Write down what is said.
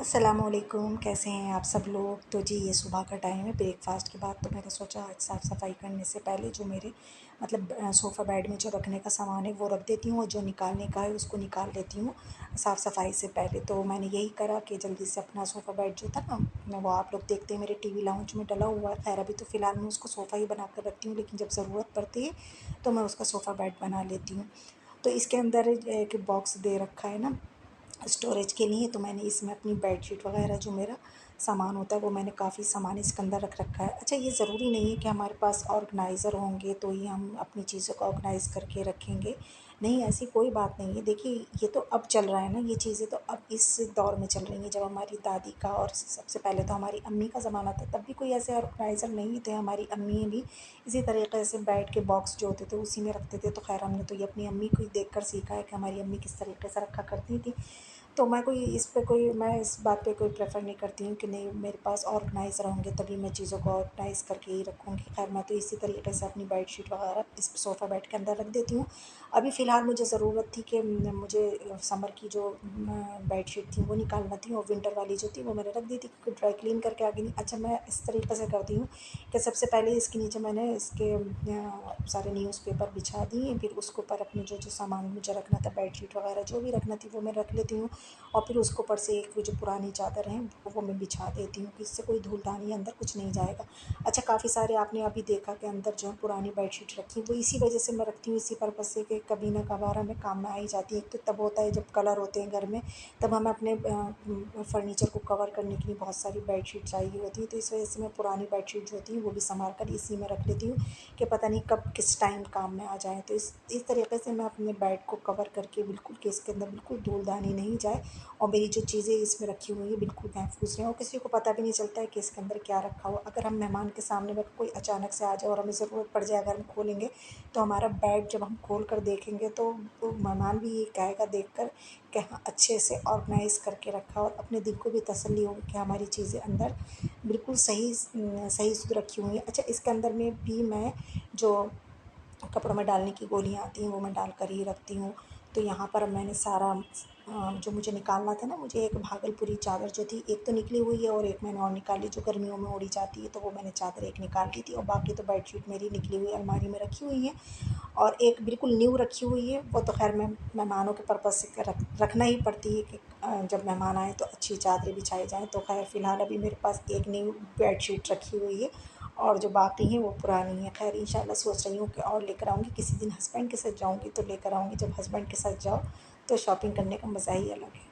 अस्सलामुअलैकुम, कैसे हैं आप सब लोग। तो जी ये सुबह का टाइम है ब्रेकफास्ट के बाद। तो मैंने सोचा आज साफ़ सफाई करने से पहले जो मेरे सोफ़ा बेड में जो रखने का सामान है वो रख देती हूँ और जो निकालने का है उसको निकाल लेती हूँ साफ़ सफाई से पहले। तो मैंने यही करा कि जल्दी से अपना सोफ़ा बेड जो था ना, मैं वो आप लोग देखते हैं मेरे टीवी लाउंज में डला हुआ है। खैर अभी तो फ़िलहाल मैं उसको सोफ़ा ही बना कर रखती हूँ, लेकिन जब ज़रूरत पड़ती है तो मैं उसका सोफ़ा बेड बना लेती हूँ। तो इसके अंदर एक बॉक्स दे रखा है ना स्टोरेज के लिए, तो मैंने इसमें अपनी बेडशीट वगैरह जो मेरा सामान होता है वो मैंने काफ़ी सामान इसके अंदर रख रखा है। अच्छा, ये ज़रूरी नहीं है कि हमारे पास ऑर्गेनाइज़र होंगे तो ही हम अपनी चीज़ों को ऑर्गेनाइज़ करके रखेंगे। नहीं, ऐसी कोई बात नहीं है। देखिए ये तो अब चल रहा है ना, ये चीज़ें तो अब इस दौर में चल रही हैं। जब हमारी दादी का और सबसे पहले तो हमारी अम्मी का ज़माना था तब भी कोई ऐसे ऑर्गेनाइज़र नहीं थे। हमारी अम्मी भी इसी तरीके से बेड के बॉक्स जो होते थे उसी में रखते थे। तो खैर हमने तो ये अपनी अम्मी को ही देख कर सीखा है कि हमारी अम्मी किस तरीके से रखा करती थी। तो मैं इस बात पे कोई प्रेफ़र नहीं करती हूँ कि नहीं मेरे पास ऑर्गेनाइज़र होंगे तभी मैं चीज़ों को ऑर्गेनाइज़ करके ही रखूँगी। ख़ैर मैं तो इसी तरीके से अपनी बेडशीट वग़ैरह इस सोफ़ा बेड के अंदर रख देती हूँ। अभी फ़िलहाल मुझे ज़रूरत थी कि मुझे समर की जो बेडशीट थी वो निकालना थी और विंटर वाली जो थी वो मैंने रख दी थी क्योंकि ड्राई क्लीन करके आ गई थी। अच्छा, मैं इस तरीके से करती हूँ कि सबसे पहले इसके नीचे मैंने इसके सारे न्यूज़पेपर बिछा दिए, फिर उसके ऊपर अपने जो सामान मुझे रखना था बेडशीट वग़ैरह जो भी रखना थी वो मैं रख लेती हूँ। और फिर उसके ऊपर से एक वो जो पुरानी चादर है वो मैं बिछा देती हूँ कि इससे कोई धूल-धानी अंदर कुछ नहीं जाएगा। अच्छा, काफ़ी सारे आपने अभी देखा कि अंदर जो है पुरानी बेडशीट रखी, वो इसी वजह से मैं रखती हूँ, इसी पर्पज़ से कि कभी ना कभार हमें काम में आ ही जाती है। एक तो तब होता है जब कलर होते हैं घर में, तब हमें अपने फर्नीचर को कवर करने के लिए बहुत सारी बेडशीट चाहिए होती है। तो इस वजह से मैं पुरानी बेडशीट जो होती है वो भी सँभाल कर इसी में रख लेती हूँ कि पता नहीं कब किस टाइम काम में आ जाए। तो इस तरीके से मैं अपने बेड को कवर करके बिल्कुल कि इसके अंदर बिल्कुल धूल-धानी नहीं जाए और मेरी जो चीज़ें इसमें रखी हुई हैं बिल्कुल महफूज़ रहें और किसी को पता भी नहीं चलता है कि इसके अंदर क्या रखा हुआ। अगर हम मेहमान के सामने में कोई अचानक से आ जाए और हमें ज़रूरत पड़ जाए, अगर हम खोलेंगे तो हमारा बेड जब हम खोल कर देखेंगे तो वो मेहमान भी ये कहेगा देख कर कि हाँ, अच्छे से ऑर्गेनाइज़ करके रखा और अपने दिल को भी तसल्ली होगी कि हमारी चीज़ें अंदर बिल्कुल सही सुध रखी हुई हैं। अच्छा, इसके अंदर में भी मैं जो कपड़ों में डालने की गोलियाँ आती हैं वो मैं डाल कर ही रखती हूँ। तो यहाँ पर मैंने सारा जो मुझे निकालना था ना, मुझे एक भागलपुरी चादर जो थी एक तो निकली हुई है और एक मैंने और निकाली जो गर्मियों में ओढ़ी जाती है, तो वो मैंने चादर एक निकाल ली थी और बाकी तो बेडशीट मेरी निकली हुई अलमारी में रखी हुई है और एक बिल्कुल न्यू रखी हुई है। वो तो ख़ैर मैं मेहमानों के पर्पज़ से रखना ही पड़ती है कि जब मेहमान आएँ तो अच्छी चादरें बिछाई जाएँ। तो ख़ैर फ़िलहाल अभी मेरे पास एक न्यू बेडशीट रखी हुई है और जो बाकी हैं वो पुरानी हैं। ख़ैर इंशाल्लाह सोच रही हूँ कि और लेकर आऊँगी, किसी दिन हस्बैंड के साथ जाऊँगी तो लेकर आऊँगी। जब हस्बैंड के साथ जाओ तो शॉपिंग करने का मज़ा ही अलग है।